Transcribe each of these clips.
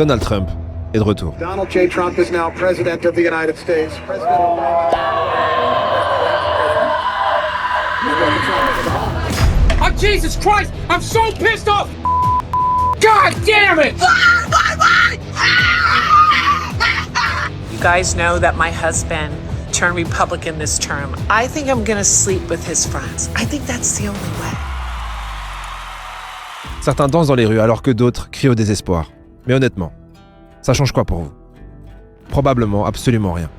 Donald Trump est de retour. Donald J. Trump is now President of the United States. President Obama. Oh, Jesus Christ! I'm so pissed off! God damn it! You guys know that my husband turned Republican this term. I think I'm gonna sleep with his friends. I think that's the only way. Certains dansent dans les rues alors que d'autres crient au désespoir. Mais honnêtement, ça change quoi pour vous? Probablement absolument rien.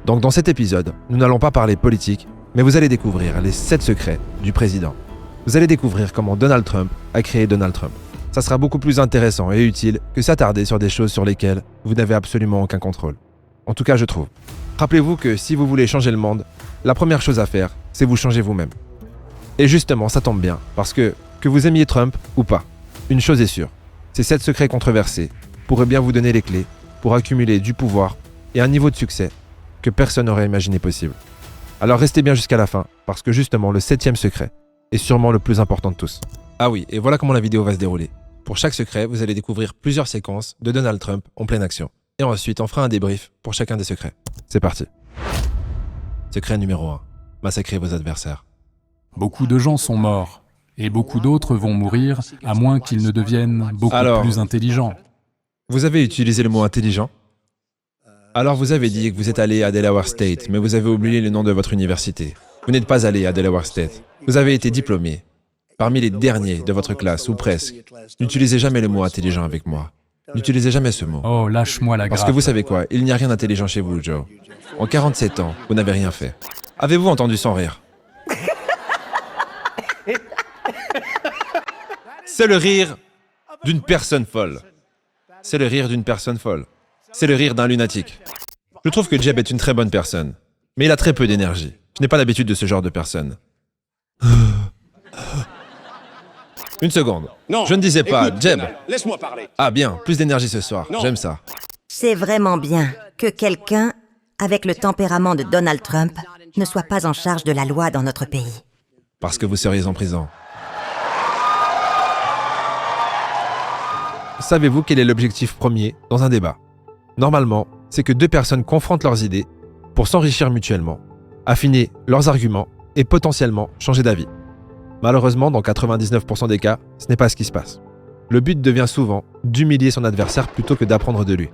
Donc dans cet épisode, nous n'allons pas parler politique, mais vous allez découvrir les 7 secrets du président. Vous allez découvrir comment Donald Trump a créé Donald Trump. Ça sera beaucoup plus intéressant et utile que s'attarder sur des choses sur lesquelles vous n'avez absolument aucun contrôle. En tout cas, je trouve. Rappelez-vous que si vous voulez changer le monde, la première chose à faire, c'est vous changer vous-même. Et justement, ça tombe bien, parce que vous aimiez Trump ou pas, une chose est sûre, ces 7 secrets controversés pourraient bien vous donner les clés pour accumuler du pouvoir et un niveau de succès que personne n'aurait imaginé possible. Alors restez bien jusqu'à la fin, parce que justement le 7e secret est sûrement le plus important de tous. Ah oui, et voilà comment la vidéo va se dérouler. Pour chaque secret, vous allez découvrir plusieurs séquences de Donald Trump en pleine action. Et ensuite, on fera un débrief pour chacun des secrets. C'est parti. Secret numéro 1. Massacrez vos adversaires. Beaucoup de gens sont morts, et beaucoup d'autres vont mourir, à moins qu'ils ne deviennent beaucoup plus intelligents. Vous avez utilisé le mot intelligent? Alors vous avez dit que vous êtes allé à Delaware State, mais vous avez oublié le nom de votre université. Vous n'êtes pas allé à Delaware State. Vous avez été diplômé. Parmi les derniers de votre classe, ou presque. N'utilisez jamais le mot intelligent avec moi. N'utilisez jamais ce mot. Oh, lâche-moi la grappe. Parce que vous savez quoi, il n'y a rien d'intelligent chez vous, Joe. En 47 ans, vous n'avez rien fait. Avez-vous entendu sans rire? C'est le rire d'une personne folle. C'est le rire d'une personne folle. C'est le rire d'un lunatique. Je trouve que Jeb est une très bonne personne, mais il a très peu d'énergie. Je n'ai pas l'habitude de ce genre de personne. Une seconde. Non, je ne disais pas, écoute, Jeb. Laisse-moi parler. Ah bien, plus d'énergie ce soir. Non. J'aime ça. C'est vraiment bien que quelqu'un avec le tempérament de Donald Trump ne soit pas en charge de la loi dans notre pays. Parce que vous seriez en prison. Savez-vous quel est l'objectif premier dans un débat? Normalement, c'est que 2 personnes confrontent leurs idées pour s'enrichir mutuellement, affiner leurs arguments et potentiellement changer d'avis. Malheureusement, dans 99% des cas, ce n'est pas ce qui se passe. Le but devient souvent d'humilier son adversaire plutôt que d'apprendre de lui.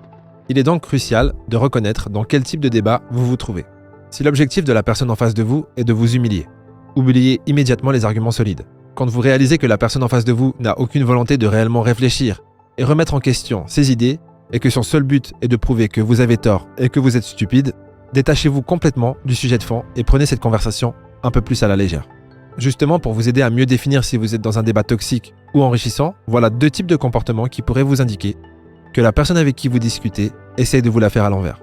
Il est donc crucial de reconnaître dans quel type de débat vous vous trouvez. Si l'objectif de la personne en face de vous est de vous humilier, oubliez immédiatement les arguments solides. Quand vous réalisez que la personne en face de vous n'a aucune volonté de réellement réfléchir et remettre en question ses idées, et que son seul but est de prouver que vous avez tort et que vous êtes stupide, détachez-vous complètement du sujet de fond et prenez cette conversation un peu plus à la légère. Justement, pour vous aider à mieux définir si vous êtes dans un débat toxique ou enrichissant, voilà 2 types de comportements qui pourraient vous indiquer que la personne avec qui vous discutez essaye de vous la faire à l'envers.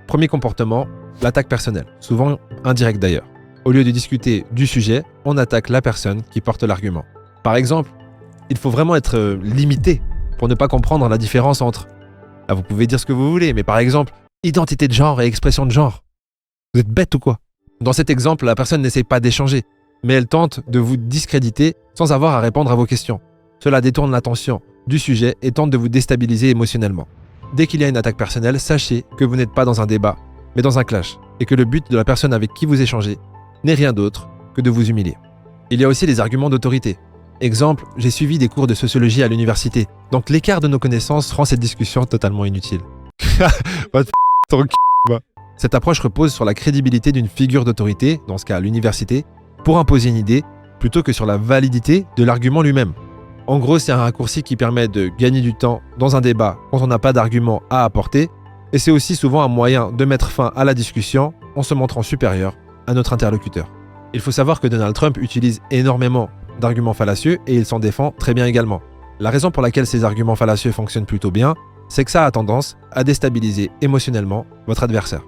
Premier comportement, l'attaque personnelle, souvent indirecte d'ailleurs. Au lieu de discuter du sujet, on attaque la personne qui porte l'argument. Par exemple, il faut vraiment être limité pour ne pas comprendre la différence entre... Ah, vous pouvez dire ce que vous voulez, mais par exemple, identité de genre et expression de genre. Vous êtes bête ou quoi? Dans cet exemple, la personne n'essaie pas d'échanger, mais elle tente de vous discréditer sans avoir à répondre à vos questions. Cela détourne l'attention du sujet et tente de vous déstabiliser émotionnellement. Dès qu'il y a une attaque personnelle, sachez que vous n'êtes pas dans un débat, mais dans un clash, et que le but de la personne avec qui vous échangez n'est rien d'autre que de vous humilier. Il y a aussi les arguments d'autorité. Exemple, j'ai suivi des cours de sociologie à l'université, donc l'écart de nos connaissances rend cette discussion totalement inutile. Cette approche repose sur la crédibilité d'une figure d'autorité, dans ce cas l'université, pour imposer une idée, plutôt que sur la validité de l'argument lui-même. En gros, c'est un raccourci qui permet de gagner du temps dans un débat quand on n'a pas d'argument à apporter, et c'est aussi souvent un moyen de mettre fin à la discussion en se montrant supérieur à notre interlocuteur. Il faut savoir que Donald Trump utilise énormément d'arguments fallacieux et il s'en défend très bien également. La raison pour laquelle ces arguments fallacieux fonctionnent plutôt bien, c'est que ça a tendance à déstabiliser émotionnellement votre adversaire.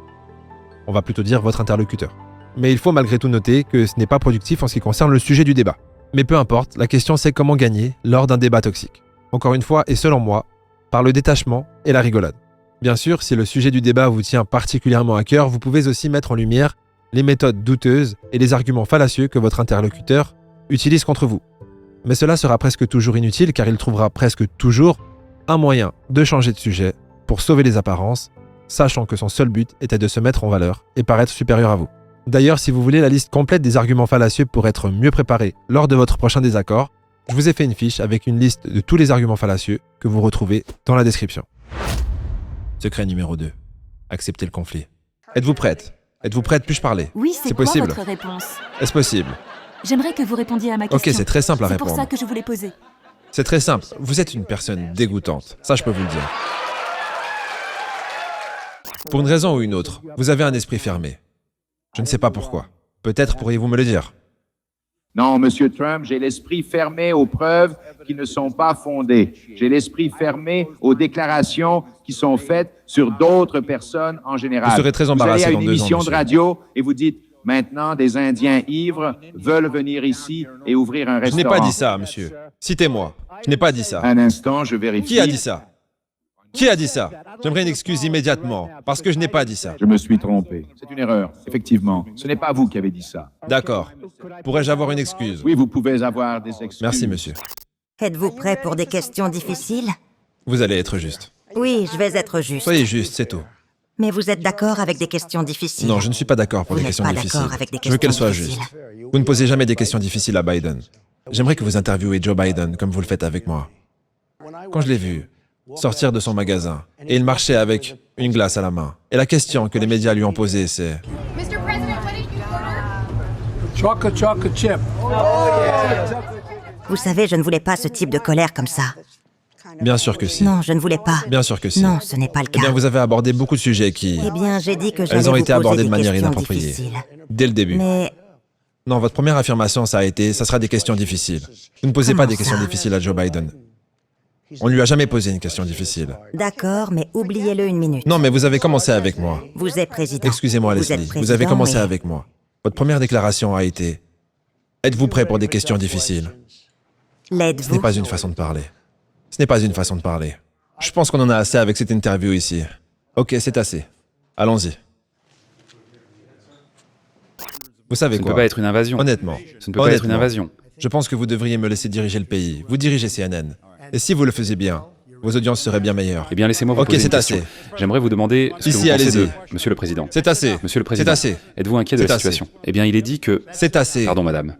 On va plutôt dire votre interlocuteur. Mais il faut malgré tout noter que ce n'est pas productif en ce qui concerne le sujet du débat. Mais peu importe, la question c'est comment gagner lors d'un débat toxique. Encore une fois, et selon moi, par le détachement et la rigolade. Bien sûr, si le sujet du débat vous tient particulièrement à cœur, vous pouvez aussi mettre en lumière les méthodes douteuses et les arguments fallacieux que votre interlocuteur utilise contre vous. Mais cela sera presque toujours inutile car il trouvera presque toujours un moyen de changer de sujet pour sauver les apparences, sachant que son seul but était de se mettre en valeur et paraître supérieur à vous. D'ailleurs, si vous voulez la liste complète des arguments fallacieux pour être mieux préparé lors de votre prochain désaccord, je vous ai fait une fiche avec une liste de tous les arguments fallacieux que vous retrouvez dans la description. Secret numéro 2. Acceptez le conflit. Êtes-vous prête? Êtes-vous prête? Puis-je parler? Oui, c'est quoi possible? votre réponse? Est-ce possible? J'aimerais que vous répondiez à ma question. Ok, c'est très simple à C'est répondre. pour ça que je voulais poser. C'est très simple. Vous êtes une personne dégoûtante. Ça, je peux vous le dire. Pour une raison ou une autre, vous avez un esprit fermé. Je ne sais pas pourquoi. Peut-être pourriez-vous me le dire. Non, Monsieur Trump, j'ai l'esprit fermé aux preuves qui ne sont pas fondées. J'ai l'esprit fermé aux déclarations qui sont faites sur d'autres personnes en général. Vous serez très embarrassé allez à dans une 2 ans, émission monsieur. de radio et vous dites « Maintenant, des Indiens ivres veulent venir ici et ouvrir un Je restaurant. » n'ai pas dit ça, monsieur. Citez-moi. Je n'ai pas dit ça. Un instant, je vérifie. Qui a dit ça? Qui a dit ça? J'aimerais une excuse immédiatement, parce que je n'ai pas dit ça. Je me suis trompé. C'est une erreur, effectivement. Ce n'est pas vous qui avez dit ça. D'accord. Pourrais-je avoir une excuse? Oui, vous pouvez avoir des excuses. Merci, monsieur. Êtes-vous prêt pour des questions difficiles? Vous allez être juste. Oui, je vais être juste. Soyez juste, c'est tout. Mais vous êtes d'accord avec des questions difficiles? Non, je ne suis pas d'accord pour Vous des n'êtes questions pas difficiles. d'accord avec des Je veux qu'elles questions soient difficiles. justes. Vous ne posez jamais des questions difficiles à Biden. J'aimerais que vous interviewez Joe Biden comme vous le faites avec moi. Quand je l'ai vu sortir de son magasin, et il marchait avec une glace à la main. Et la question que les médias lui ont posée, c'est... Mr. President, what did you order? Chocolate chip. Vous savez, je ne voulais pas ce type de colère comme ça. Bien sûr que si. Non, je ne voulais pas. Bien sûr que si. Non, ce n'est pas le Eh bien, cas. vous avez abordé beaucoup de sujets qui... Eh bien, j'ai dit que j'allais Elles ont vous été poser abordées de des manière questions inappropriée. difficiles. Dès le début. Mais Non, votre première affirmation, ça a été « ça sera des questions difficiles ». Vous ne posez pas Comment des questions ça? difficiles à Joe Biden. On ne lui a jamais posé une question difficile. d'accord, mais oubliez-le une minute. Non, mais vous avez commencé avec moi. Vous êtes président. Excusez-moi, Vous Leslie. êtes Vous avez président commencé et- avec moi. Votre première déclaration a été « êtes-vous prêt pour des questions difficiles ?» Ce n'est L'êtes-vous? pas une façon de parler. Ce n'est pas une façon de parler. Je pense qu'on en a assez avec cette interview ici. Ok, c'est assez. Allons-y. Vous savez Ce ne quoi? peut pas être une invasion. Honnêtement. Ce ne peut pas être une Honnêtement, invasion. Je pense que vous devriez me laisser diriger le pays. Vous dirigez CNN. Et si vous le faisiez bien, vos audiences seraient bien meilleures. Eh bien, laissez-moi vous Ok, poser une c'est question. assez. J'aimerais vous demander ce Ici, que vous pensez allez-y. de... Monsieur le Président. C'est assez. Monsieur le Président. C'est assez. Êtes-vous inquiet de C'est la assez. situation? Eh bien, il est dit que... C'est assez. Pardon, madame.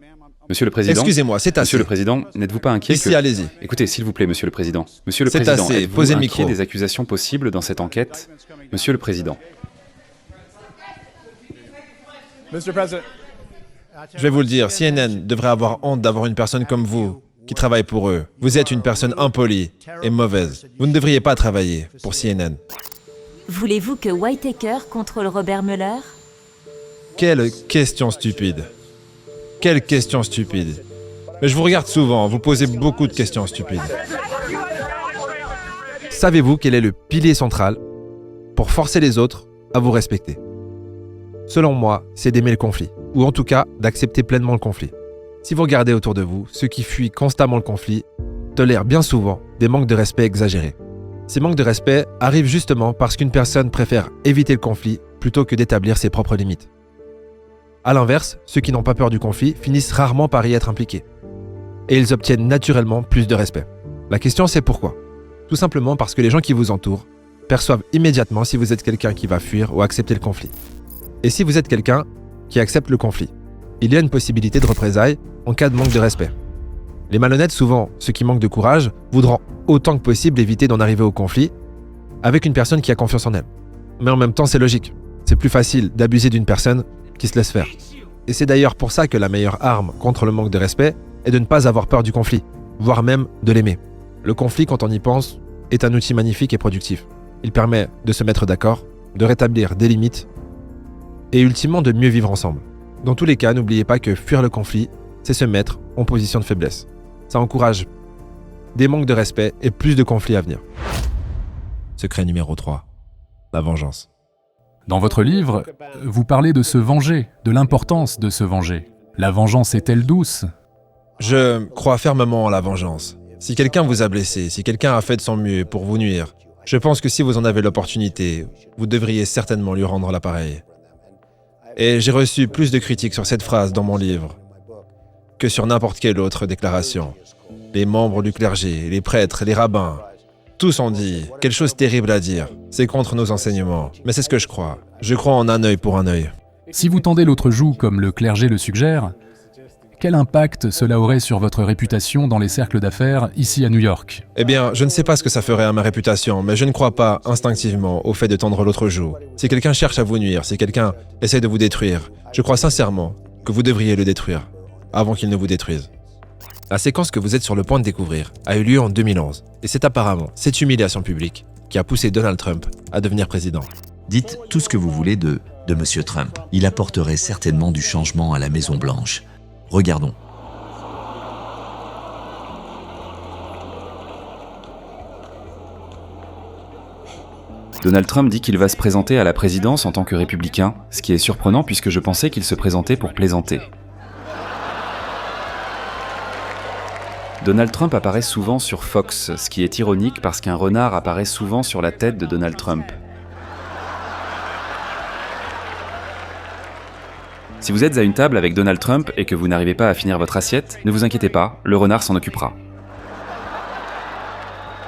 Monsieur le Président. Excusez-moi, c'est assez. Monsieur le Président, n'êtes-vous pas inquiet Ici, que... allez-y. Écoutez, s'il vous plaît, Monsieur le Président. Monsieur le C'est Président, assez. êtes-vous Posez le inquiet micro. des accusations possibles dans cette enquête? Monsieur le Président. Mr. President. Je vais vous le dire, CNN devrait avoir honte d'avoir une personne comme vous qui travaille pour eux. Vous êtes une personne impolie et mauvaise. Vous ne devriez pas travailler pour CNN. Voulez-vous que Whitaker contrôle Robert Mueller? Quelle question stupide. Quelle question stupide. Mais je vous regarde souvent, vous posez beaucoup de questions stupides. Savez-vous quel est le pilier central pour forcer les autres à vous respecter? Selon moi, c'est d'aimer le conflit, ou en tout cas d'accepter pleinement le conflit. Si vous regardez autour de vous, ceux qui fuient constamment le conflit tolèrent bien souvent des manques de respect exagérés. Ces manques de respect arrivent justement parce qu'une personne préfère éviter le conflit plutôt que d'établir ses propres limites. A l'inverse, ceux qui n'ont pas peur du conflit finissent rarement par y être impliqués. Et ils obtiennent naturellement plus de respect. La question c'est pourquoi? Tout simplement parce que les gens qui vous entourent perçoivent immédiatement si vous êtes quelqu'un qui va fuir ou accepter le conflit. Et si vous êtes quelqu'un qui accepte le conflit, il y a une possibilité de représailles en cas de manque de respect. Les malhonnêtes, souvent ceux qui manquent de courage, voudront autant que possible éviter d'en arriver au conflit avec une personne qui a confiance en elle. Mais en même temps, c'est logique. C'est plus facile d'abuser d'une personne qui se laisse faire. Et c'est d'ailleurs pour ça que la meilleure arme contre le manque de respect est de ne pas avoir peur du conflit, voire même de l'aimer. Le conflit, quand on y pense, est un outil magnifique et productif. Il permet de se mettre d'accord, de rétablir des limites et ultimement de mieux vivre ensemble. Dans tous les cas, n'oubliez pas que fuir le conflit, c'est se mettre en position de faiblesse. Ça encourage des manques de respect et plus de conflits à venir. Secret numéro 3. La vengeance. Dans votre livre, vous parlez de se venger, de l'importance de se venger. La vengeance est-elle douce? Je crois fermement en la vengeance. Si quelqu'un vous a blessé, si quelqu'un a fait de son mieux pour vous nuire, je pense que si vous en avez l'opportunité, vous devriez certainement lui rendre l'appareil. Et j'ai reçu plus de critiques sur cette phrase dans mon livre que sur n'importe quelle autre déclaration. Les membres du clergé, les prêtres, les rabbins, Tous ont dit quelque chose de terrible à dire. C'est contre nos enseignements. Mais c'est ce que je crois. Je crois en un œil pour un œil. Si vous tendez l'autre joue comme le clergé le suggère, quel impact cela aurait sur votre réputation dans les cercles d'affaires ici à New York? Eh bien, je ne sais pas ce que ça ferait à ma réputation, mais je ne crois pas instinctivement au fait de tendre l'autre joue. Si quelqu'un cherche à vous nuire, si quelqu'un essaie de vous détruire, je crois sincèrement que vous devriez le détruire avant qu'il ne vous détruise. La séquence que vous êtes sur le point de découvrir a eu lieu en 2011, et c'est apparemment cette humiliation publique qui a poussé Donald Trump à devenir président. Dites tout ce que vous voulez de M. Trump. Il apporterait certainement du changement à la Maison-Blanche. Regardons. Donald Trump dit qu'il va se présenter à la présidence en tant que républicain, ce qui est surprenant puisque je pensais qu'il se présentait pour plaisanter. Donald Trump apparaît souvent sur Fox, ce qui est ironique parce qu'un renard apparaît souvent sur la tête de Donald Trump. Si vous êtes à une table avec Donald Trump et que vous n'arrivez pas à finir votre assiette, ne vous inquiétez pas, le renard s'en occupera.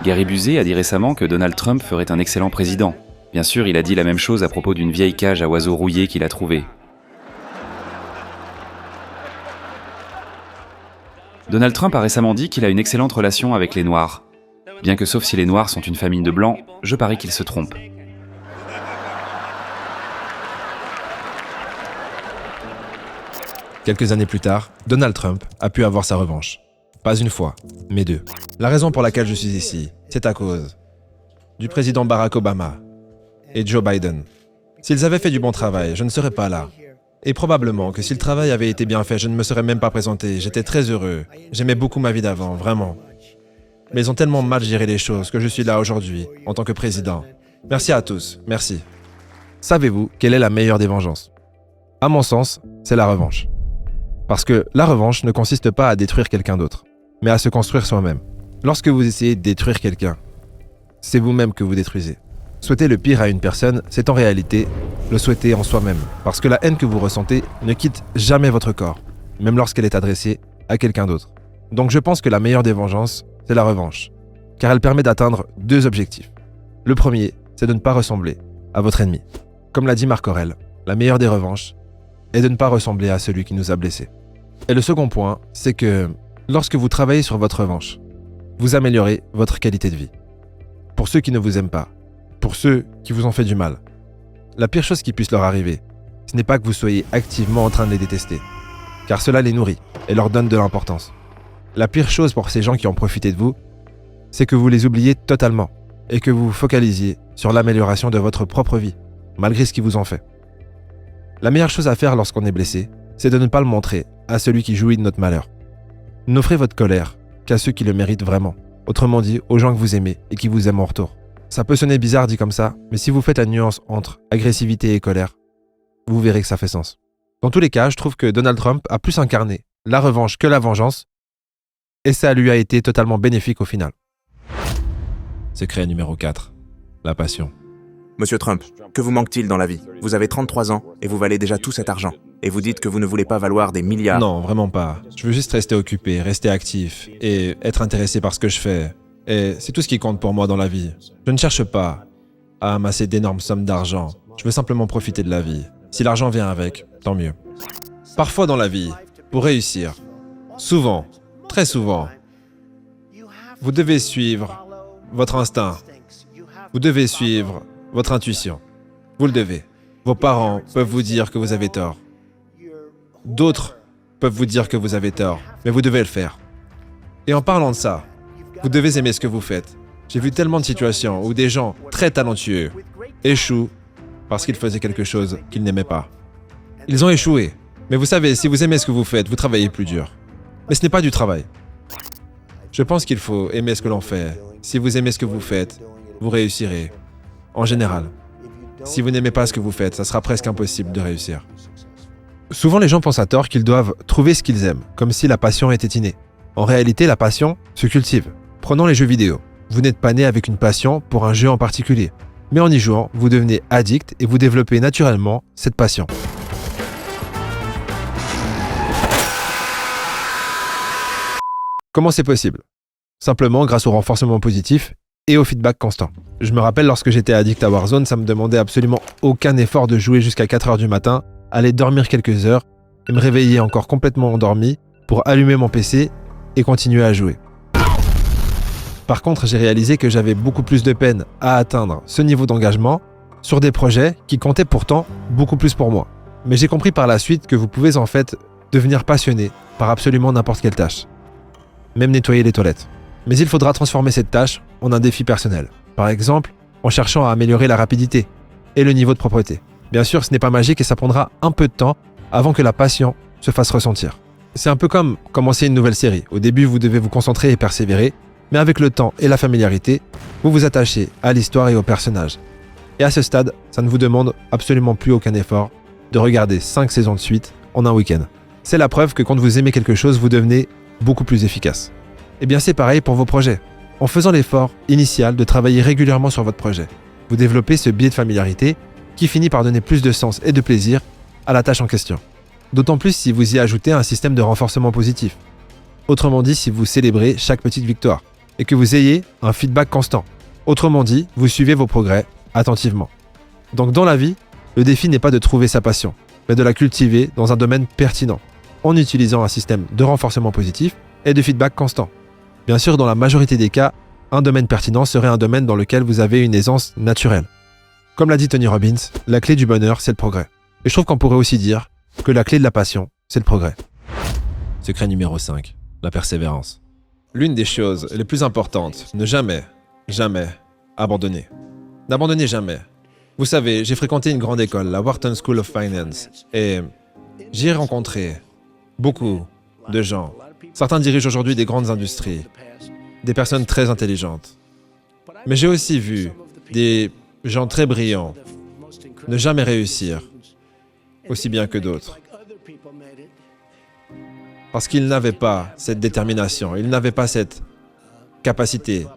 Gary Busey a dit récemment que Donald Trump ferait un excellent président. Bien sûr, il a dit la même chose à propos d'une vieille cage à oiseaux rouillés qu'il a trouvée. Donald Trump a récemment dit qu'il a une excellente relation avec les Noirs. Bien que sauf si les Noirs sont une famille de Blancs, je parie qu'il se trompe. Quelques années plus tard, Donald Trump a pu avoir sa revanche. Pas une fois, mais deux. La raison pour laquelle je suis ici, c'est à cause du président Barack Obama et Joe Biden. S'ils avaient fait du bon travail, je ne serais pas là. Et probablement que si le travail avait été bien fait, je ne me serais même pas présenté. J'étais très heureux. J'aimais beaucoup ma vie d'avant, vraiment. Mais ils ont tellement mal géré les choses que je suis là aujourd'hui, en tant que président. Merci à tous, merci. Savez-vous quelle est la meilleure des vengeances? À mon sens, c'est la revanche. Parce que la revanche ne consiste pas à détruire quelqu'un d'autre, mais à se construire soi-même. Lorsque vous essayez de détruire quelqu'un, c'est vous-même que vous détruisez. Souhaiter le pire à une personne, c'est en réalité le souhaiter en soi-même. Parce que la haine que vous ressentez ne quitte jamais votre corps, même lorsqu'elle est adressée à quelqu'un d'autre. Donc je pense que la meilleure des vengeances, c'est la revanche. Car elle permet d'atteindre deux objectifs. Le premier, c'est de ne pas ressembler à votre ennemi. Comme l'a dit Marc Aurèle, la meilleure des revanches est de ne pas ressembler à celui qui nous a blessés. Et le second point, c'est que lorsque vous travaillez sur votre revanche, vous améliorez votre qualité de vie. Pour ceux qui ne vous aiment pas, pour ceux qui vous ont fait du mal, la pire chose qui puisse leur arriver, ce n'est pas que vous soyez activement en train de les détester, car cela les nourrit et leur donne de l'importance. La pire chose pour ces gens qui ont profité de vous, c'est que vous les oubliez totalement et que vous vous focalisiez sur l'amélioration de votre propre vie, malgré ce qu'ils vous ont fait. La meilleure chose à faire lorsqu'on est blessé, c'est de ne pas le montrer à celui qui jouit de notre malheur. N'offrez votre colère qu'à ceux qui le méritent vraiment, autrement dit aux gens que vous aimez et qui vous aiment en retour. Ça peut sonner bizarre dit comme ça, mais si vous faites la nuance entre agressivité et colère, vous verrez que ça fait sens. Dans tous les cas, je trouve que Donald Trump a plus incarné la revanche que la vengeance, et ça lui a été totalement bénéfique au final. Secret numéro 4. La passion. Monsieur Trump, que vous manque-t-il dans la vie? Vous avez 33 ans et vous valez déjà tout cet argent. Et vous dites que vous ne voulez pas valoir des milliards. Non, vraiment pas. Je veux juste rester occupé, rester actif et être intéressé par ce que je fais. Et c'est tout ce qui compte pour moi dans la vie. Je ne cherche pas à amasser d'énormes sommes d'argent. Je veux simplement profiter de la vie. Si l'argent vient avec, tant mieux. Parfois dans la vie, pour réussir, souvent, très souvent, vous devez suivre votre instinct. Vous devez suivre votre intuition. Vous le devez. Vos parents peuvent vous dire que vous avez tort. D'autres peuvent vous dire que vous avez tort, mais vous devez le faire. Et en parlant de ça, vous devez aimer ce que vous faites. J'ai vu tellement de situations où des gens très talentueux échouent parce qu'ils faisaient quelque chose qu'ils n'aimaient pas. Ils ont échoué. Mais vous savez, si vous aimez ce que vous faites, vous travaillez plus dur. Mais ce n'est pas du travail. Je pense qu'il faut aimer ce que l'on fait. Si vous aimez ce que vous faites, vous réussirez. En général. Si vous n'aimez pas ce que vous faites, ça sera presque impossible de réussir. Souvent, les gens pensent à tort qu'ils doivent trouver ce qu'ils aiment, comme si la passion était innée. En réalité, la passion se cultive. Prenons les jeux vidéo. Vous n'êtes pas né avec une passion pour un jeu en particulier. Mais en y jouant, vous devenez addict et vous développez naturellement cette passion. Comment c'est possible? Simplement grâce au renforcement positif et au feedback constant. Je me rappelle lorsque j'étais addict à Warzone, ça me demandait absolument aucun effort de jouer jusqu'à 4h du matin, aller dormir quelques heures et me réveiller encore complètement endormi pour allumer mon PC et continuer à jouer. Par contre, j'ai réalisé que j'avais beaucoup plus de peine à atteindre ce niveau d'engagement sur des projets qui comptaient pourtant beaucoup plus pour moi. Mais j'ai compris par la suite que vous pouvez en fait devenir passionné par absolument n'importe quelle tâche. Même nettoyer les toilettes. Mais il faudra transformer cette tâche en un défi personnel. Par exemple, en cherchant à améliorer la rapidité et le niveau de propreté. Bien sûr, ce n'est pas magique et ça prendra un peu de temps avant que la passion se fasse ressentir. C'est un peu comme commencer une nouvelle série. Au début, vous devez vous concentrer et persévérer, mais avec le temps et la familiarité, vous vous attachez à l'histoire et aux personnages. Et à ce stade, ça ne vous demande absolument plus aucun effort de regarder 5 saisons de suite en un week-end. C'est la preuve que quand vous aimez quelque chose, vous devenez beaucoup plus efficace. Et bien c'est pareil pour vos projets. En faisant l'effort initial de travailler régulièrement sur votre projet, vous développez ce biais de familiarité qui finit par donner plus de sens et de plaisir à la tâche en question. D'autant plus si vous y ajoutez un système de renforcement positif. Autrement dit, si vous célébrez chaque petite victoire et que vous ayez un feedback constant. Autrement dit, vous suivez vos progrès attentivement. Donc dans la vie, le défi n'est pas de trouver sa passion, mais de la cultiver dans un domaine pertinent, en utilisant un système de renforcement positif et de feedback constant. Bien sûr, dans la majorité des cas, un domaine pertinent serait un domaine dans lequel vous avez une aisance naturelle. Comme l'a dit Tony Robbins, la clé du bonheur, c'est le progrès. Et je trouve qu'on pourrait aussi dire que la clé de la passion, c'est le progrès. Secret numéro 5, la persévérance. L'une des choses les plus importantes, ne jamais abandonner. N'abandonnez jamais. Vous savez, j'ai fréquenté une grande école, la Wharton School of Finance, et j'y ai rencontré beaucoup de gens. Certains dirigent aujourd'hui des grandes industries, des personnes très intelligentes. Mais j'ai aussi vu des gens très brillants ne jamais réussir aussi bien que d'autres. Parce qu'ils n'avaient pas cette détermination, ils n'avaient pas cette capacité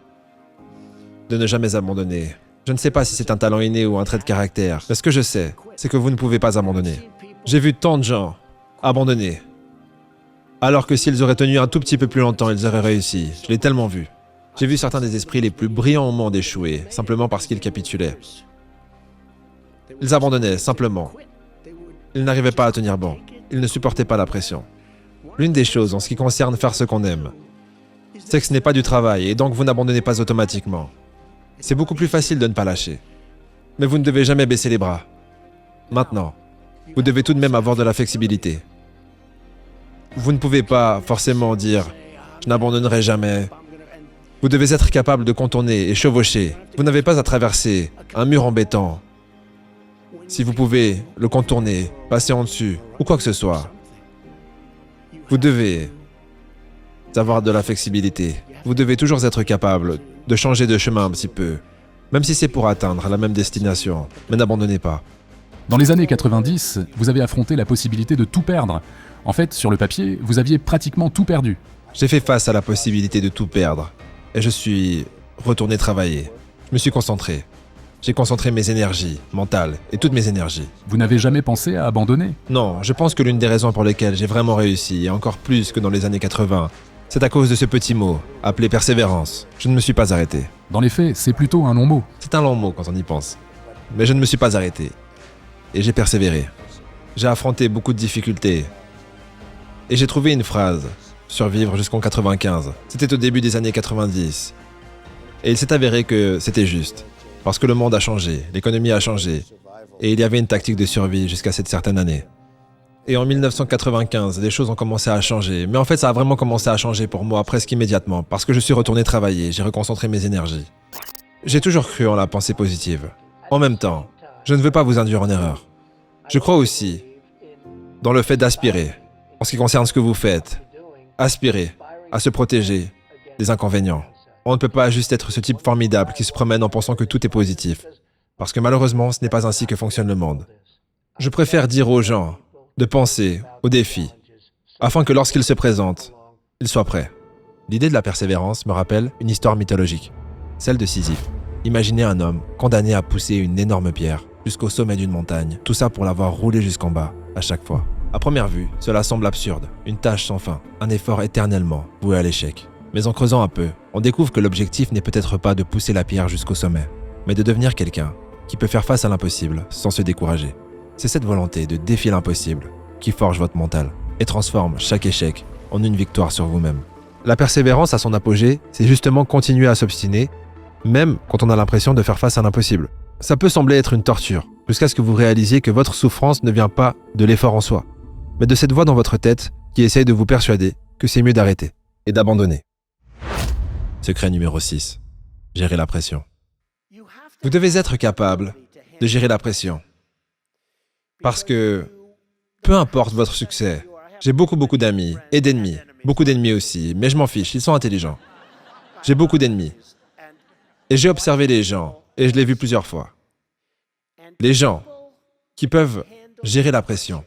de ne jamais abandonner. Je ne sais pas si c'est un talent inné ou un trait de caractère, mais ce que je sais, c'est que vous ne pouvez pas abandonner. J'ai vu tant de gens abandonner, alors que s'ils auraient tenu un tout petit peu plus longtemps, ils auraient réussi. Je l'ai tellement vu. J'ai vu certains des esprits les plus brillants au monde échouer, simplement parce qu'ils capitulaient. Ils abandonnaient, simplement. Ils n'arrivaient pas à tenir bon. Ils ne supportaient pas la pression. L'une des choses en ce qui concerne faire ce qu'on aime, c'est que ce n'est pas du travail, et donc vous n'abandonnez pas automatiquement. C'est beaucoup plus facile de ne pas lâcher. Mais vous ne devez jamais baisser les bras. Maintenant, vous devez tout de même avoir de la flexibilité. Vous ne pouvez pas forcément dire « je n'abandonnerai jamais ». Vous devez être capable de contourner et chevaucher. Vous n'avez pas à traverser un mur en béton. Si vous pouvez le contourner, passer en dessus, ou quoi que ce soit, vous devez avoir de la flexibilité. Vous devez toujours être capable de changer de chemin un petit peu, même si c'est pour atteindre la même destination. Mais n'abandonnez pas. Dans les années 90, vous avez affronté la possibilité de tout perdre. En fait, sur le papier, vous aviez pratiquement tout perdu. J'ai fait face à la possibilité de tout perdre. Et je suis retourné travailler. Je me suis concentré. J'ai concentré mes énergies mentales et toutes mes énergies. Vous n'avez jamais pensé à abandonner? Non, je pense que l'une des raisons pour lesquelles j'ai vraiment réussi, et encore plus que dans les années 80, c'est à cause de ce petit mot, appelé persévérance. Je ne me suis pas arrêté. Dans les faits, c'est plutôt un long mot. C'est un long mot quand on y pense. Mais je ne me suis pas arrêté. Et j'ai persévéré. J'ai affronté beaucoup de difficultés. Et j'ai trouvé une phrase, survivre jusqu'en 95. C'était au début des années 90. Et il s'est avéré que c'était juste. Parce que le monde a changé, l'économie a changé. Et il y avait une tactique de survie jusqu'à cette certaine année. Et en 1995, les choses ont commencé à changer. Mais en fait, ça a vraiment commencé à changer pour moi presque immédiatement. Parce que je suis retourné travailler, j'ai reconcentré mes énergies. J'ai toujours cru en la pensée positive. En même temps, je ne veux pas vous induire en erreur. Je crois aussi dans le fait d'aspirer. En ce qui concerne ce que vous faites, aspirer à se protéger des inconvénients. On ne peut pas juste être ce type formidable qui se promène en pensant que tout est positif. Parce que malheureusement, ce n'est pas ainsi que fonctionne le monde. Je préfère dire aux gens de penser aux défis, afin que lorsqu'ils se présentent, ils soient prêts. L'idée de la persévérance me rappelle une histoire mythologique, celle de Sisyphe. Imaginez un homme condamné à pousser une énorme pierre jusqu'au sommet d'une montagne, tout ça pour l'avoir roulé jusqu'en bas, à chaque fois. À première vue, cela semble absurde, une tâche sans fin, un effort éternellement voué à l'échec. Mais en creusant un peu, on découvre que l'objectif n'est peut-être pas de pousser la pierre jusqu'au sommet, mais de devenir quelqu'un qui peut faire face à l'impossible sans se décourager. C'est cette volonté de défier l'impossible qui forge votre mental et transforme chaque échec en une victoire sur vous-même. La persévérance à son apogée, c'est justement continuer à s'obstiner, même quand on a l'impression de faire face à l'impossible. Ça peut sembler être une torture, jusqu'à ce que vous réalisiez que votre souffrance ne vient pas de l'effort en soi, mais de cette voix dans votre tête qui essaye de vous persuader que c'est mieux d'arrêter et d'abandonner. Secret numéro 6. Gérer la pression. Vous devez être capable de gérer la pression. Parce que, peu importe votre succès, j'ai beaucoup d'amis et d'ennemis. Beaucoup d'ennemis aussi, mais je m'en fiche, ils sont intelligents. J'ai beaucoup d'ennemis. Et j'ai observé les gens, et je l'ai vu plusieurs fois. Les gens qui peuvent gérer la pression,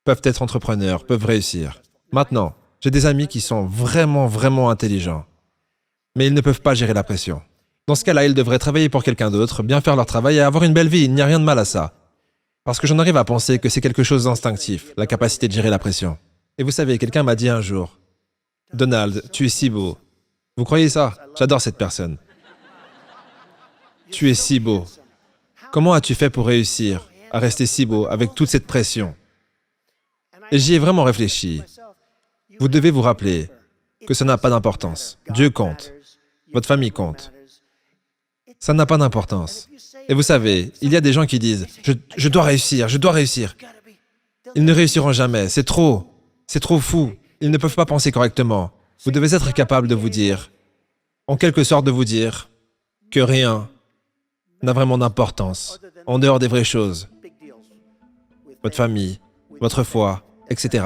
peuvent être entrepreneurs, peuvent réussir. Maintenant, j'ai des amis qui sont vraiment intelligents, mais ils ne peuvent pas gérer la pression. Dans ce cas-là, ils devraient travailler pour quelqu'un d'autre, bien faire leur travail et avoir une belle vie, il n'y a rien de mal à ça. Parce que j'en arrive à penser que c'est quelque chose d'instinctif, la capacité de gérer la pression. Et vous savez, quelqu'un m'a dit un jour, « Donald, tu es si beau. » Vous croyez ça? J'adore cette personne. Tu es si beau. Comment as-tu fait pour réussir à rester si beau avec toute cette pression? Et j'y ai vraiment réfléchi. Vous devez vous rappeler que ça n'a pas d'importance. Dieu compte. Votre famille compte. Ça n'a pas d'importance. Et vous savez, il y a des gens qui disent « Je dois réussir, je dois réussir ». Ils ne réussiront jamais, c'est trop fou. Ils ne peuvent pas penser correctement. Vous devez être capable de vous dire, en quelque sorte de vous dire, que rien n'a vraiment d'importance en dehors des vraies choses. Votre famille, votre foi, etc.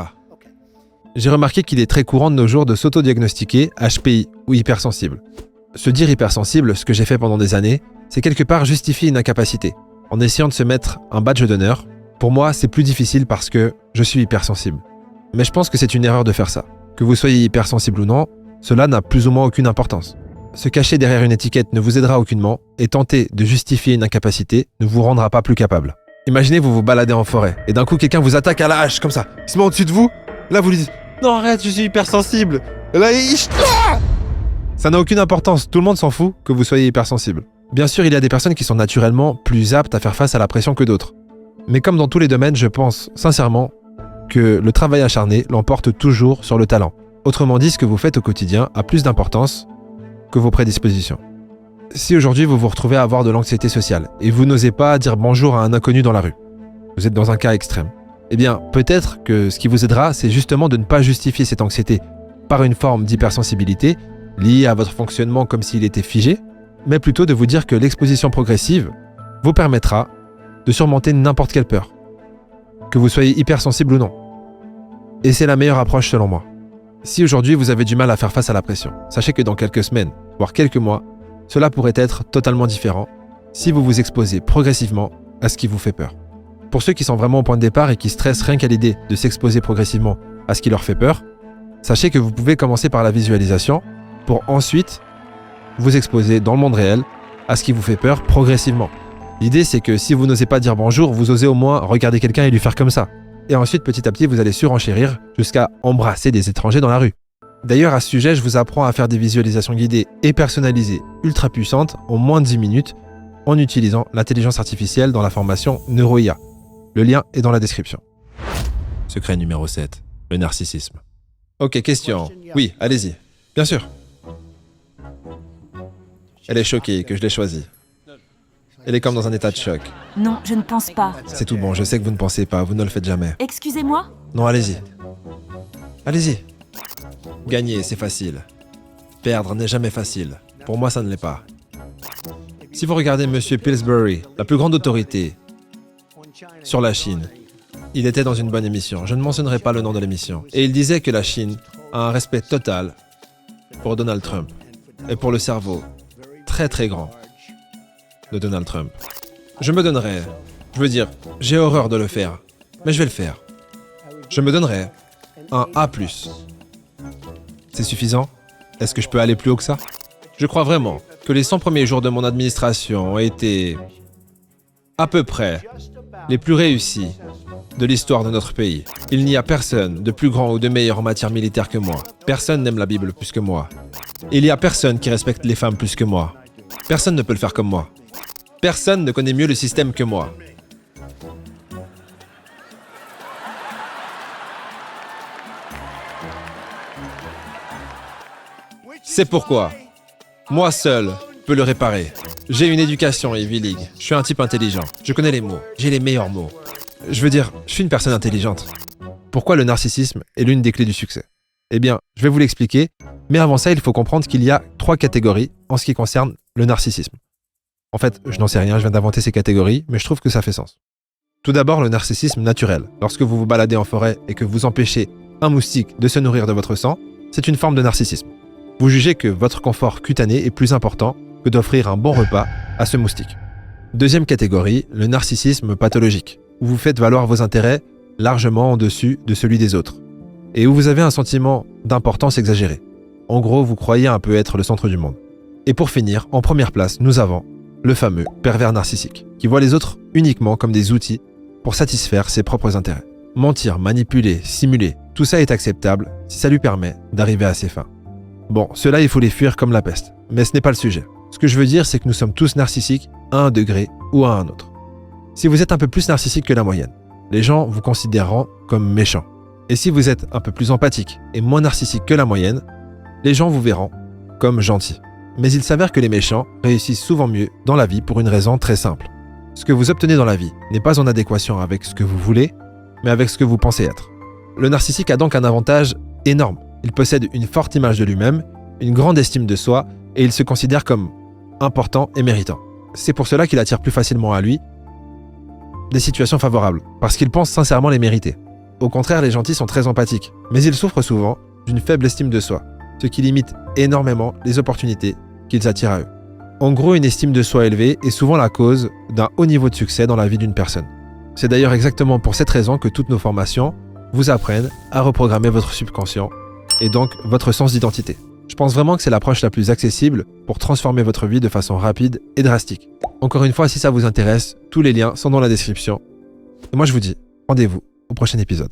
J'ai remarqué qu'il est très courant de nos jours de s'auto-diagnostiquer HPI ou hypersensible. Se dire hypersensible, ce que j'ai fait pendant des années, c'est quelque part justifier une incapacité. En essayant de se mettre un badge d'honneur, pour moi, c'est plus difficile parce que je suis hypersensible. Mais je pense que c'est une erreur de faire ça. Que vous soyez hypersensible ou non, cela n'a plus ou moins aucune importance. Se cacher derrière une étiquette ne vous aidera aucunement et tenter de justifier une incapacité ne vous rendra pas plus capable. Imaginez vous baladez en forêt et d'un coup quelqu'un vous attaque à la hache comme ça. Il se met au-dessus de vous, là vous lui dites « Non arrête, je suis hypersensible !» Et là ça n'a aucune importance, tout le monde s'en fout que vous soyez hypersensible. Bien sûr, il y a des personnes qui sont naturellement plus aptes à faire face à la pression que d'autres. Mais comme dans tous les domaines, je pense sincèrement que le travail acharné l'emporte toujours sur le talent. Autrement dit, ce que vous faites au quotidien a plus d'importance que vos prédispositions. Si aujourd'hui vous vous retrouvez à avoir de l'anxiété sociale et vous n'osez pas dire bonjour à un inconnu dans la rue, vous êtes dans un cas extrême, eh bien peut-être que ce qui vous aidera, c'est justement de ne pas justifier cette anxiété par une forme d'hypersensibilité liée à votre fonctionnement comme s'il était figé, mais plutôt de vous dire que l'exposition progressive vous permettra de surmonter n'importe quelle peur, que vous soyez hypersensible ou non. Et c'est la meilleure approche selon moi. Si aujourd'hui vous avez du mal à faire face à la pression, sachez que dans quelques semaines, voire quelques mois, cela pourrait être totalement différent si vous vous exposez progressivement à ce qui vous fait peur. Pour ceux qui sont vraiment au point de départ et qui stressent rien qu'à l'idée de s'exposer progressivement à ce qui leur fait peur, sachez que vous pouvez commencer par la visualisation pour ensuite vous exposer dans le monde réel à ce qui vous fait peur progressivement. L'idée c'est que si vous n'osez pas dire bonjour, vous osez au moins regarder quelqu'un et lui faire comme ça. Et ensuite, petit à petit, vous allez surenchérir jusqu'à embrasser des étrangers dans la rue. D'ailleurs, à ce sujet, je vous apprends à faire des visualisations guidées et personnalisées ultra puissantes en moins de 10 minutes en utilisant l'intelligence artificielle dans la formation NeuroIA. Le lien est dans la description. Secret numéro 7. Le narcissisme. Ok, question. Oui, allez-y. Bien sûr. Elle est choquée que je l'ai choisie. Elle est comme dans un état de choc. Non, je ne pense pas. C'est tout bon, je sais que vous ne pensez pas, vous ne le faites jamais. Excusez-moi? Non, allez-y. Allez-y. Gagner, c'est facile. Perdre n'est jamais facile. Pour moi, ça ne l'est pas. Si vous regardez Monsieur Pillsbury, la plus grande autorité sur la Chine, il était dans une bonne émission. Je ne mentionnerai pas le nom de l'émission. Et il disait que la Chine a un respect total pour Donald Trump et pour le cerveau très très grand de Donald Trump. Je me donnerais, j'ai horreur de le faire, mais je vais le faire. Je me donnerais un A+. C'est suffisant? Est-ce que je peux aller plus haut que ça? Je crois vraiment que les 100 premiers jours de mon administration ont été à peu près les plus réussis de l'histoire de notre pays. Il n'y a personne de plus grand ou de meilleur en matière militaire que moi. Personne n'aime la Bible plus que moi. Il n'y a personne qui respecte les femmes plus que moi. Personne ne peut le faire comme moi. Personne ne connaît mieux le système que moi. C'est pourquoi moi seul peux le réparer. J'ai une éducation Ivy League. Je suis un type intelligent. Je connais les mots. J'ai les meilleurs mots. Je veux dire, je suis une personne intelligente. Pourquoi le narcissisme est l'une des clés du succès? Eh bien, je vais vous l'expliquer, mais avant ça, il faut comprendre qu'il y a 3 catégories en ce qui concerne le narcissisme. En fait, je n'en sais rien, je viens d'inventer ces catégories, mais je trouve que ça fait sens. Tout d'abord, le narcissisme naturel. Lorsque vous vous baladez en forêt et que vous empêchez un moustique de se nourrir de votre sang, c'est une forme de narcissisme. Vous jugez que votre confort cutané est plus important que d'offrir un bon repas à ce moustique. Deuxième catégorie, le narcissisme pathologique, où vous faites valoir vos intérêts largement en dessus de celui des autres, et où vous avez un sentiment d'importance exagéré. En gros, vous croyez un peu être le centre du monde. Et pour finir, en première place, nous avons le fameux pervers narcissique, qui voit les autres uniquement comme des outils pour satisfaire ses propres intérêts. Mentir, manipuler, simuler, tout ça est acceptable si ça lui permet d'arriver à ses fins. Bon, ceux-là, il faut les fuir comme la peste, mais ce n'est pas le sujet. Ce que je veux dire, c'est que nous sommes tous narcissiques à un degré ou à un autre. Si vous êtes un peu plus narcissique que la moyenne, les gens vous considéreront comme méchant. Et si vous êtes un peu plus empathique et moins narcissique que la moyenne, les gens vous verront comme gentil. Mais il s'avère que les méchants réussissent souvent mieux dans la vie pour une raison très simple. Ce que vous obtenez dans la vie n'est pas en adéquation avec ce que vous voulez, mais avec ce que vous pensez être. Le narcissique a donc un avantage énorme. Il possède une forte image de lui-même, une grande estime de soi, et il se considère comme important et méritant. C'est pour cela qu'il attire plus facilement à lui des situations favorables, parce qu'il pense sincèrement les mériter. Au contraire, les gentils sont très empathiques, mais ils souffrent souvent d'une faible estime de soi, ce qui limite énormément les opportunités qu'ils attirent à eux. En gros, une estime de soi élevée est souvent la cause d'un haut niveau de succès dans la vie d'une personne. C'est d'ailleurs exactement pour cette raison que toutes nos formations vous apprennent à reprogrammer votre subconscient et donc votre sens d'identité. Je pense vraiment que c'est l'approche la plus accessible pour transformer votre vie de façon rapide et drastique. Encore une fois, si ça vous intéresse, tous les liens sont dans la description. Et moi je vous dis, rendez-vous au prochain épisode.